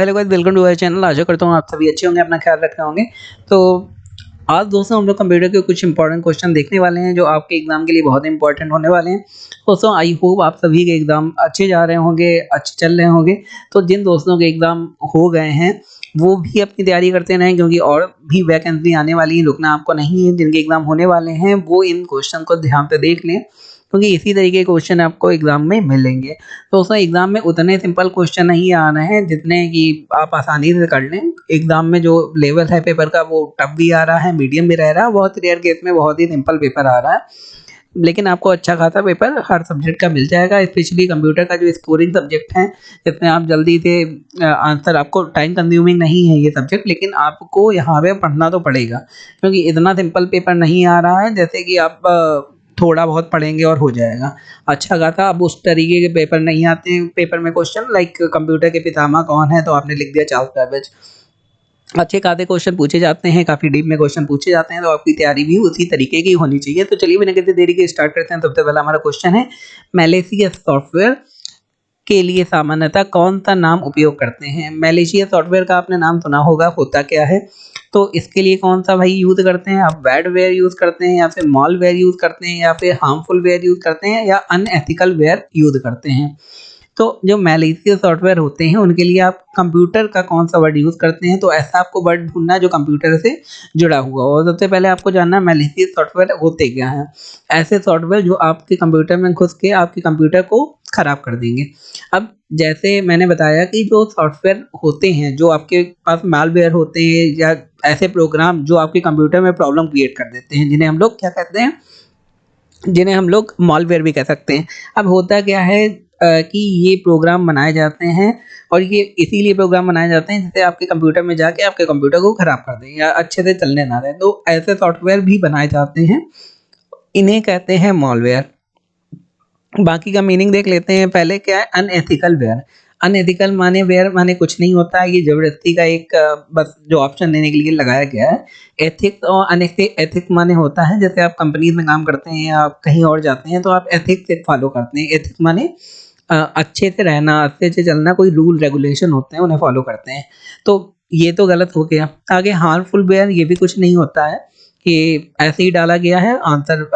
Hello guys, welcome to our channel. आशा करता हूँ आप सभी अच्छे होंगे, अपना ख्याल रख रहे होंगे। तो आज दोस्तों हम लोग कंप्यूटर के कुछ इंपॉर्टेंट क्वेश्चन देखने वाले हैं जो आपके एग्जाम के लिए बहुत इंपॉर्टेंट होने वाले हैं। दोस्तों आई होप आप सभी के एग्जाम अच्छे जा रहे होंगे, अच्छे चल रहे होंगे। तो जिन दोस्तों के एग्जाम हो गए हैं वो भी अपनी तैयारी करते रहें, क्योंकि और भी वैकेंसी आने वाली है, रुकना आपको नहीं है। जिनके एग्जाम होने वाले हैं वो इन क्वेश्चन को ध्यान से देख लें, क्योंकि इसी तरीके के क्वेश्चन आपको एग्जाम में मिलेंगे। तो उसमें एग्जाम में उतने सिंपल क्वेश्चन नहीं आना है जितने कि आप आसानी से कर लें। एग्जाम में जो लेवल है पेपर का वो टफ भी आ रहा है, मीडियम भी रह रहा है, बहुत रेयर केस में बहुत ही सिंपल पेपर आ रहा है। लेकिन आपको अच्छा खासा पेपर हर सब्जेक्ट का मिल जाएगा, स्पेशली कंप्यूटर का जो स्कोरिंग सब्जेक्ट है, जिसमें आप जल्दी से आंसर, आपको टाइम कंज्यूमिंग नहीं है ये सब्जेक्ट, लेकिन आपको यहाँ पे पढ़ना तो पड़ेगा, क्योंकि इतना सिंपल पेपर नहीं आ रहा है जैसे कि आप थोड़ा बहुत पढ़ेंगे और हो जाएगा अच्छा खासा। अब उस तरीके के पेपर नहीं आते हैं पेपर में क्वेश्चन, लाइक कंप्यूटर के पितामह कौन है, तो आपने लिख दिया चार्ल्स बेबेज। अच्छे खासे क्वेश्चन पूछे जाते हैं, काफ़ी डीप में क्वेश्चन पूछे जाते हैं, तो आपकी तैयारी भी उसी तरीके की होनी चाहिए। तो चलिए बिना किसी देरी के स्टार्ट करते हैं। सबसे पहला हमारा क्वेश्चन है, मैलिशियस सॉफ्टवेयर के लिए सामान्यतः कौन सा नाम उपयोग करते हैं। मैलिशियस सॉफ्टवेयर का आपने नाम सुना होगा, होता क्या है। तो इसके लिए कौन सा भाई यूज़ करते हैं, आप बैडवेयर यूज़ करते हैं, या फिर मॉलवेयर यूज़ करते हैं, या फिर हार्मफुल वेयर यूज़ करते हैं, या अनएथिकल वेयर यूज़ करते हैं। तो जो मैलिशियस सॉफ्टवेयर होते हैं उनके लिए आप कंप्यूटर का कौन सा वर्ड यूज़ करते हैं, तो ऐसा आपको वर्ड ढूंढना है जो कंप्यूटर से जुड़ा हुआ हो। और सबसे पहले आपको जानना है मैलिशियस सॉफ्टवेयर होते क्या हैं। ऐसे सॉफ्टवेयर जो आपके कंप्यूटर में घुस के आपके कंप्यूटर को ख़राब कर देंगे। अब जैसे मैंने बताया कि जो सॉफ्टवेयर होते हैं, जो आपके पास मालवेयर होते हैं, या ऐसे प्रोग्राम जो आपके कंप्यूटर में प्रॉब्लम क्रिएट कर देते हैं, जिन्हें हम लोग क्या कहते हैं, जिन्हें हम लोग मॉलवेयर भी कह सकते हैं। अब होता क्या है कि ये प्रोग्राम बनाए जाते हैं, और ये इसीलिए प्रोग्राम बनाए जाते हैं जिससे आपके कंप्यूटर में जाके आपके कंप्यूटर को ख़राब कर दें या अच्छे से चलने ना दें। तो ऐसे सॉफ्टवेयर भी बनाए जाते हैं, इन्हें कहते हैं मॉलवेयर। बाकी का मीनिंग देख लेते हैं। पहले क्या है, अनएथिकल वेयर। अनएथिकल माने वेयर माने कुछ नहीं होता है, ये ज़बरदस्ती का एक बस जो ऑप्शन देने के लिए लगाया गया है। एथिक्स और अनएथिक, एथिक्स माने होता है जैसे आप कंपनीज में काम करते हैं या आप कहीं और जाते हैं तो आप एथिक्स एक फॉलो करते हैं। एथिक्स माने अच्छे से रहना, अच्छे से चलना, कोई रूल रेगुलेशन होते हैं उन्हें फॉलो करते हैं। तो ये तो गलत हो गया। आगे हार्मफुल वेयर, ये भी कुछ नहीं होता है, कि ऐसे ही डाला गया है आंसर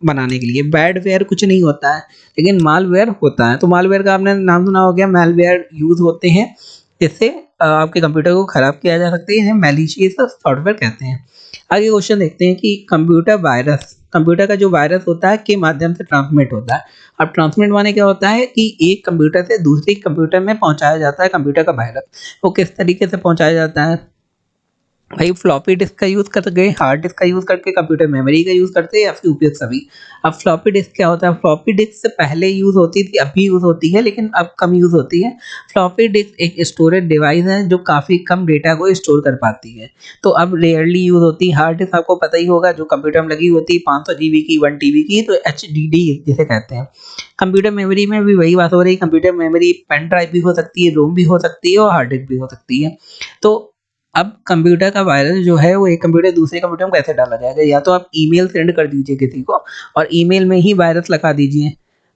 बनाने के लिए। बैडवेयर कुछ नहीं होता है, लेकिन मालवेयर होता है। तो मालवेयर का आपने नाम सुना हो गया, मालवेयर यूज़ होते हैं जिससे आपके कंप्यूटर को ख़राब किया जा सकता है, इन्हें मैलिशियस सॉफ्टवेयर कहते हैं। आगे क्वेश्चन देखते हैं कि कंप्यूटर वायरस, कंप्यूटर का जो वायरस होता है के माध्यम से ट्रांसमिट होता है। अब ट्रांसमिट माने क्या होता है कि एक कंप्यूटर से दूसरे कंप्यूटर में पहुंचाया जाता है कंप्यूटर का वायरस। वो किस तरीके से पहुंचाया जाता है भाई, फ्लॉपी डिस्क का यूज़ कर गए, हार्ड डिस्क का यूज़ करके, कंप्यूटर मेमोरी का यूज़ करते हैं, या फिर उपयोग सभी। अब फ्लॉपी डिस्क क्या होता है, फ्लॉपी डिस्क से पहले यूज़ होती थी, अब भी यूज़ होती है, लेकिन अब कम यूज़ होती है। फ्लॉपी डिस्क एक स्टोरेज डिवाइस है जो काफ़ी कम डेटा को स्टोर कर पाती है, तो अब रेयरली यूज़ होती है। हार्ड डिस्क आपको पता ही होगा, जो कंप्यूटर में लगी होती है 500 जीबी की, 1 टीबी की, तो HDD जिसे कहते हैं। कंप्यूटर मेमोरी में भी वही बात हो रही है, कंप्यूटर मेमोरी पेन ड्राइव भी हो सकती है, रोम भी हो सकती है, और हार्ड डिस्क भी हो सकती है। तो अब कंप्यूटर का वायरस जो है वो एक कंप्यूटर दूसरे कंप्यूटर में कैसे डाला जाएगा, या तो आप ईमेल सेंड कर दीजिए किसी को और ईमेल में ही वायरस लगा दीजिए,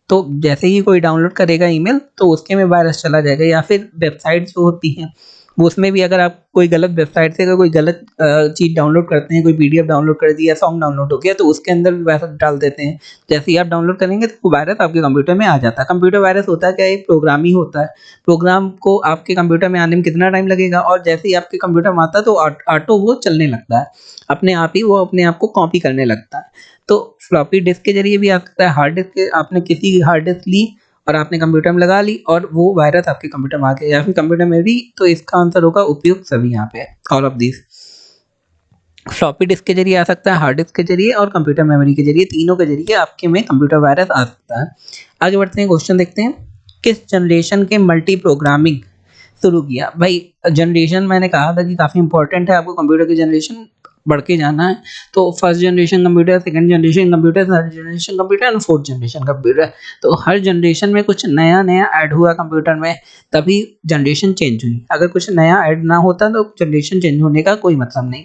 तो जैसे ही कोई डाउनलोड करेगा ईमेल तो उसके में वायरस चला जाएगा। या फिर वेबसाइट जो होती हैं वो, उसमें भी अगर आप कोई गलत वेबसाइट से अगर कोई गलत चीज़ डाउनलोड करते हैं, कोई PDF डाउनलोड कर दिया, सॉन्ग डाउनलोड हो गया, तो उसके अंदर भी वायरस डाल देते हैं। जैसे ही आप डाउनलोड करेंगे तो वो वायरस आपके कंप्यूटर में आ जाता है। कंप्यूटर वायरस होता है क्या, एक प्रोग्राम ही होता है। प्रोग्राम को आपके कंप्यूटर में आने में कितना टाइम लगेगा, और जैसे ही आपके कंप्यूटर में आता है तो ऑटो वो चलने लगता है, अपने आप ही वो अपने आप को कॉपी करने लगता है। तो फ्लॉपी डिस्क के जरिए भी आ सकता है। हार्ड डिस्क के, आपने किसी की हार्ड डिस्क ली और आपने कंप्यूटर में लगा ली और वो वायरस आपके कंप्यूटर में आ गया, या फिर कंप्यूटर में भी, तो इसका आंसर होगा उपयुक्त सभी यहाँ पे, all of this. Floppy disk के जरिए आ सकता है, हार्ड डिस्क के जरिए और कंप्यूटर मेमोरी के जरिए, तीनों के जरिए आपके में कंप्यूटर वायरस आ सकता है। आगे बढ़ते हैं, क्वेश्चन देखते हैं, किस जनरेशन के मल्टी प्रोग्रामिंग शुरू किया। भाई जनरेशन मैंने कहा था कि काफ़ी इंपॉर्टेंट है, आपको कंप्यूटर की जनरेशन बढ़ के जाना है। तो first generation computer, second generation computer, third generation computer and fourth generation computer. तो हर जनरेशन में कुछ नया नया ऐड हुआ कंप्यूटर में, तभी जनरेशन चेंज हुई। अगर कुछ नया ऐड ना होता तो जनरेशन चेंज होने का कोई मतलब नहीं।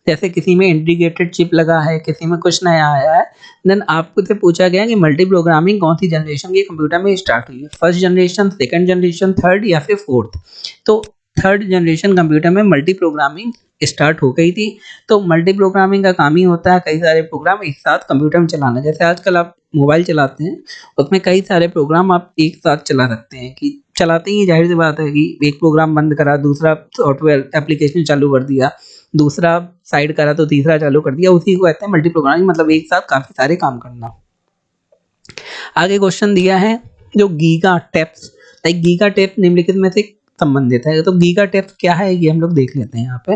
जैसे किसी में इंटीग्रेटेड चिप लगा है, किसी में कुछ नया आया है, देन आपको से पूछा गया कि मल्टी प्रोग्रामिंग कौन सी जनरेशन के कंप्यूटर में स्टार्ट हुई है, first generation, second generation, third, या फिर फोर्थ। तो थर्ड जनरेशन कंप्यूटर में मल्टी प्रोग्रामिंग स्टार्ट हो गई थी। तो मल्टी प्रोग्रामिंग का काम ही होता है कई सारे प्रोग्राम एक साथ कंप्यूटर में चलाना। जैसे आजकल आप मोबाइल चलाते हैं, उसमें कई सारे प्रोग्राम आप एक साथ चला सकते हैं कि चलाते ही ज़ाहिर सी बात है कि एक प्रोग्राम बंद करा, दूसरा सॉफ्टवेयर एप्लीकेशन चालू कर दिया, दूसरा साइड करा तो तीसरा चालू कर दिया, उसी को कहते हैं मल्टी प्रोग्रामिंग, मतलब एक साथ काफ़ी सारे काम करना। आगे क्वेश्चन दिया है जो giga tapes, like giga tape निम्नलिखित में से संबंधित है। तो गीगा टेप क्या है ये हम लोग देख लेते हैं यहाँ पे।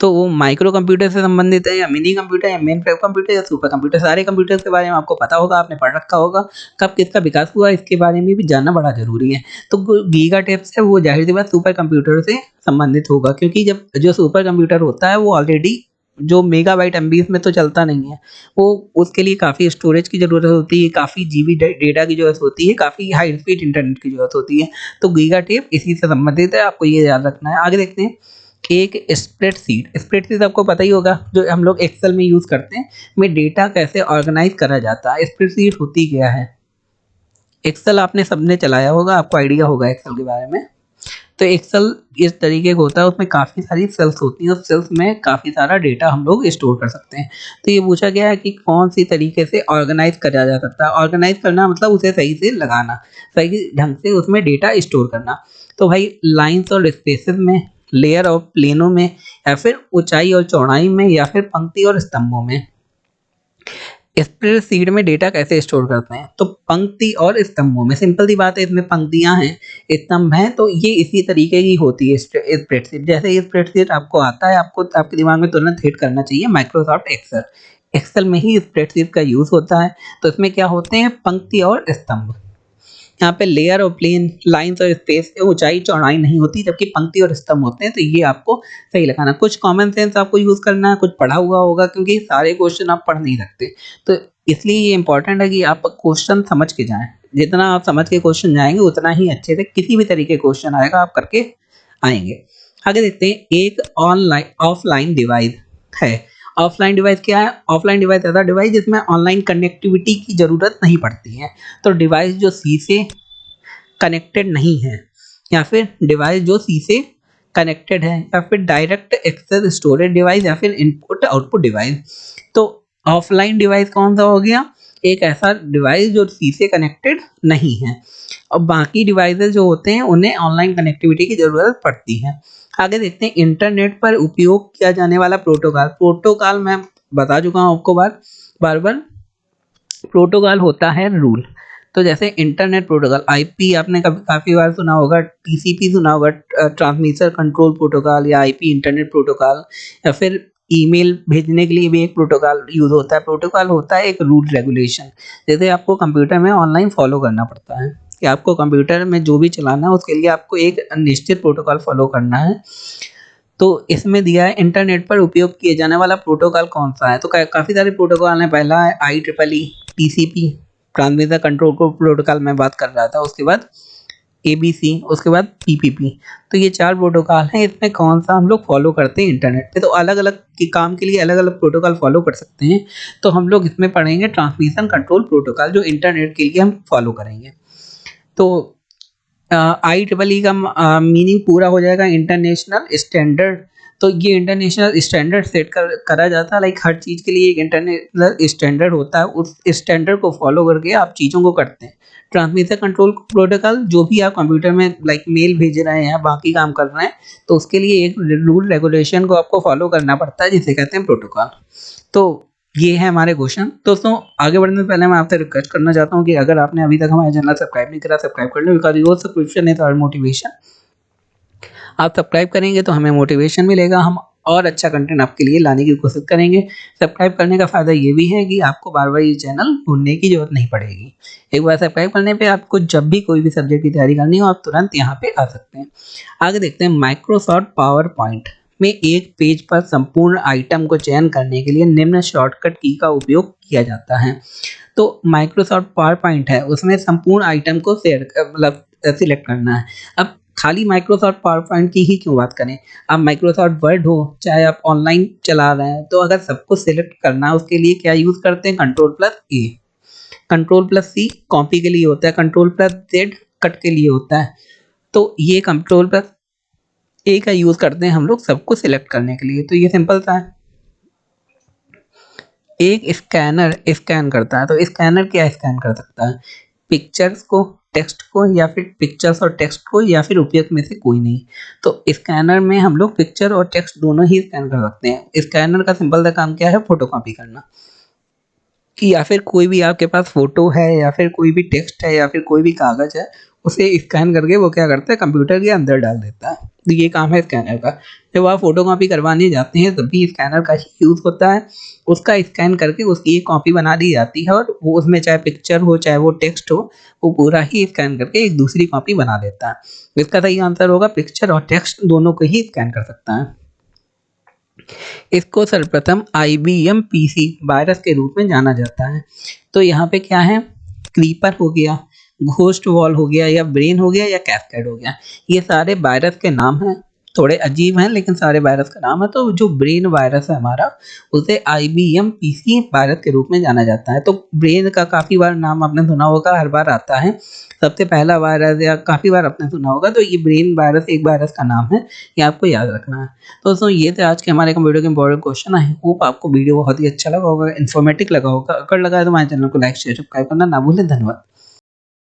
तो वो माइक्रो कंप्यूटर से संबंधित है या मिनी कंप्यूटर या मेन फ्रेम कंप्यूटर या सुपर कंप्यूटर, सारे कंप्यूटर्स के बारे में आपको पता होगा, आपने पढ़ रखा होगा। कब किसका विकास हुआ इसके बारे में भी जानना बड़ा जरूरी है। तो गीगा टेप्स है वो जाहिर सी बात सुपर कंप्यूटर से संबंधित होगा, क्योंकि जब जो सुपर कंप्यूटर होता है वो ऑलरेडी जो मेगाबाइट एमबीज में तो चलता नहीं है, वो उसके लिए काफ़ी स्टोरेज की ज़रूरत होती है, काफ़ी जीबी डेटा की ज़रूरत होती है, काफ़ी हाई स्पीड इंटरनेट की ज़रूरत होती है। तो गीगा टेप इसी से संबंधित है, आपको ये याद रखना है। आगे देखते हैं एक स्प्रेडशीट आपको पता ही होगा जो हम लोग एक्सेल में यूज़ करते हैं, में डेटा कैसे ऑर्गेनाइज करा जाता है। स्प्रेडशीट होती क्या है? एक्सेल आपने सबने चलाया होगा, आपको आइडिया होगा एक्सेल के बारे में। तो एक्सेल इस तरीके का होता है, उसमें काफ़ी सारी सेल्स होती हैं, उस सेल्स में काफ़ी सारा डेटा हम लोग स्टोर कर सकते हैं। तो ये पूछा गया है कि कौन सी तरीके से ऑर्गेनाइज करा जा सकता है। ऑर्गेनाइज करना मतलब उसे सही से लगाना, सही ढंग से उसमें डेटा स्टोर करना। तो भाई लाइन्स और स्पेसेस में, लेयर और प्लेनों में, या फिर ऊंचाई और चौड़ाई में, या फिर पंक्ति और स्तंभों में। स्प्रेडशीट में डेटा कैसे स्टोर करते हैं? तो पंक्ति और स्तंभों में। सिंपल सी बात है, इसमें पंक्तियां हैं, स्तंभ हैं, तो ये इसी तरीके की होती है स्प्रेडशीट। जैसे ये स्प्रेडशीट आपको आता है, आपको आपके दिमाग में तुरंत हिट करना चाहिए माइक्रोसॉफ्ट एक्सेल। एक्सेल में ही स्प्रेडशीट का यूज होता है। तो इसमें क्या होते हैं? पंक्ति और स्तंभ। यहाँ पे लेयर और प्लेन, लाइंस और स्पेस, ऊंचाई चौड़ाई नहीं होती, जबकि पंक्ति और स्तंभ होते हैं। तो ये आपको सही लगाना, कुछ कॉमन सेंस आपको यूज करना है, कुछ पढ़ा हुआ होगा, क्योंकि सारे क्वेश्चन आप पढ़ नहीं सकते। तो इसलिए ये इंपॉर्टेंट है कि आप क्वेश्चन समझ के जाएं। जितना आप समझ के क्वेश्चन जाएंगे उतना ही अच्छे से किसी भी तरीके का क्वेश्चन आएगा आप करके आएंगे। आगे देखते हैं एक ऑनलाइन ऑफलाइन डिवाइस है। ऑफलाइन डिवाइस क्या है? ऑफलाइन डिवाइस ऐसा डिवाइस जिसमें ऑनलाइन कनेक्टिविटी की जरूरत नहीं पड़ती है। तो डिवाइस जो सी से कनेक्टेड नहीं है, या फिर डिवाइस जो सी से कनेक्टेड है, या फिर डायरेक्ट एक्सेस स्टोरेज डिवाइस, या फिर इनपुट आउटपुट डिवाइस। तो ऑफलाइन डिवाइस कौन सा हो गया? एक ऐसा डिवाइस जो सी से कनेक्टेड नहीं है, और बाकी डिवाइसेस जो होते हैं उन्हें ऑनलाइन कनेक्टिविटी की ज़रूरत पड़ती है। आगे देखते हैं इंटरनेट पर उपयोग किया जाने वाला प्रोटोकॉल। प्रोटोकॉल मैं बता चुका हूँ आपको बार बार। प्रोटोकॉल होता है रूल। तो जैसे इंटरनेट प्रोटोकॉल, आईपी आपने कभी काफ़ी बार सुना होगा, टीसीपी सुना होगा, ट्रांसमिशन कंट्रोल प्रोटोकॉल, या आईपी इंटरनेट प्रोटोकॉल, या फिर ईमेल भेजने के लिए भी एक प्रोटोकॉल यूज़ होता है। प्रोटोकॉल होता है एक रूल रेगुलेशन, जैसे आपको कंप्यूटर में ऑनलाइन फॉलो करना पड़ता है कि आपको कंप्यूटर में जो भी चलाना है उसके लिए आपको एक निश्चित प्रोटोकॉल फॉलो करना है। तो इसमें दिया है इंटरनेट पर उपयोग किए जाने वाला प्रोटोकॉल कौन सा है। तो काफ़ी सारे प्रोटोकॉल हैं। पहला है IEEE, TCP transmission control protocol मैं बात कर रहा था, उसके बाद ABC, उसके बाद PPP। तो ये 4 प्रोटोकॉल हैं। इसमें कौन सा हम लोग फॉलो करते हैं इंटरनेट पे? तो अलग अलग के काम के लिए अलग अलग प्रोटोकॉल फॉलो कर सकते हैं। तो हम लोग इसमें पढ़ेंगे ट्रांसमिशन कंट्रोल प्रोटोकॉल, जो इंटरनेट के लिए हम फॉलो करेंगे। तो IEEE का मीनिंग पूरा हो जाएगा इंटरनेशनल स्टैंडर्ड। तो ये इंटरनेशनल स्टैंडर्ड सेट करा जाता है, लाइक हर चीज़ के लिए एक इंटरनेशनल स्टैंडर्ड होता है, उस स्टैंडर्ड को फॉलो करके आप चीज़ों को करते हैं। ट्रांसमिशन कंट्रोल प्रोटोकॉल, जो भी आप कंप्यूटर में लाइक मेल भेज रहे हैं, बाकी काम कर रहे हैं, तो उसके लिए एक रूल रेगुलेशन को आपको फॉलो करना पड़ता है, जिसे कहते हैं प्रोटोकॉल। तो ये है हमारे क्वेश्चन। दोस्तों आगे बढ़ने से पहले मैं आपसे रिक्वेस्ट करना चाहता हूँ कि अगर आपने अभी तक हमारे चैनल सब्सक्राइब नहीं करा, सब्सक्राइब कर लो, because your subscription is our motivation. आप सब्सक्राइब करेंगे तो हमें मोटिवेशन मिलेगा, हम और अच्छा कंटेंट आपके लिए लाने की कोशिश करेंगे। सब्सक्राइब करने का फ़ायदा ये भी है कि आपको बार बार ये चैनल ढूंढने की जरूरत नहीं पड़ेगी। एक बार सब्सक्राइब करने पे आपको जब भी कोई भी सब्जेक्ट की तैयारी करनी हो, आप तुरंत यहाँ पे आ सकते हैं। आगे देखते हैं माइक्रोसॉफ्ट पावर पॉइंट में एक पेज पर संपूर्ण आइटम को चयन करने के लिए निम्न शॉर्टकट की का उपयोग किया जाता है। तो माइक्रोसॉफ्ट पावर पॉइंट है, उसमें संपूर्ण आइटम को मतलब सिलेक्ट करना है। अब खाली माइक्रोसॉफ्ट पावर पॉइंट की ही क्यों बात करें, आप माइक्रोसॉफ्ट वर्ड हो, चाहे आप ऑनलाइन चला रहे हैं, तो अगर सबको सिलेक्ट करना है उसके लिए क्या यूज़ करते हैं? Ctrl+A, Ctrl+C कॉपी के लिए होता है, Ctrl+Z कट के लिए होता है। तो ये Ctrl+ ए का यूज़ करते हैं हम लोग सबको सिलेक्ट करने के लिए। तो ये सिंपल सा है। एक स्कैनर स्कैन करता है, तो स्कैनर क्या स्कैन कर सकता है? पिक्चर्स को, टेक्स्ट को, या फिर पिक्चर्स और टेक्स्ट को, या फिर उपयुक्त में से कोई नहीं। तो स्कैनर में हम लोग पिक्चर और टेक्स्ट दोनों ही स्कैन कर सकते हैं। स्कैनर का सिंपल सा काम क्या है? फोटोकॉपी करना। कि या फिर कोई भी आपके पास फ़ोटो है या फिर कोई भी टेक्स्ट है या फिर कोई भी कागज़ है, उसे स्कैन करके वो क्या करता है, कंप्यूटर के अंदर डाल देता है। तो ये काम है स्कैनर का। जब आप फ़ोटोकॉपी करवाने जाते हैं तब भी स्कैनर का ही यूज़ होता है। उसका स्कैन करके उसकी एक कॉपी बना दी जाती है और वो उसमें चाहे पिक्चर हो, चाहे वो टेक्स्ट हो, वो पूरा ही स्कैन करके एक दूसरी कॉपी बना देता है। तो इसका सही आंसर होगा पिक्चर और टेक्स्ट दोनों को ही स्कैन कर सकता है। इसको सर्वप्रथम आईबीएम पीसी वायरस के रूप में जाना जाता है। तो यहाँ पे क्या है? क्रीपर हो गया, घोस्ट वॉल हो गया, या ब्रेन हो गया, या कैस्केड हो गया। ये सारे वायरस के नाम हैं। थोड़े अजीब हैं लेकिन सारे वायरस का नाम है। तो जो ब्रेन वायरस है हमारा, उसे आईबीएम पीसी वायरस के रूप में जाना जाता है। तो ब्रेन का काफ़ी बार नाम आपने सुना होगा, हर बार आता है। सबसे पहला वायरस या काफ़ी बार आपने सुना होगा। तो ये ब्रेन वायरस एक वायरस का नाम है, ये आपको याद रखना है। तो दोस्तों ये थे आज के हमारे कंप्यूटर के इंपॉर्टेंट क्वेश्चन। आई होप आपको वीडियो बहुत ही अच्छा लगा होगा, इन्फॉर्मेटिव लगा होगा। अगर लगा है तो हमारे चैनल को लाइक शेयर सब्सक्राइब करना ना भूलें। धन्यवाद।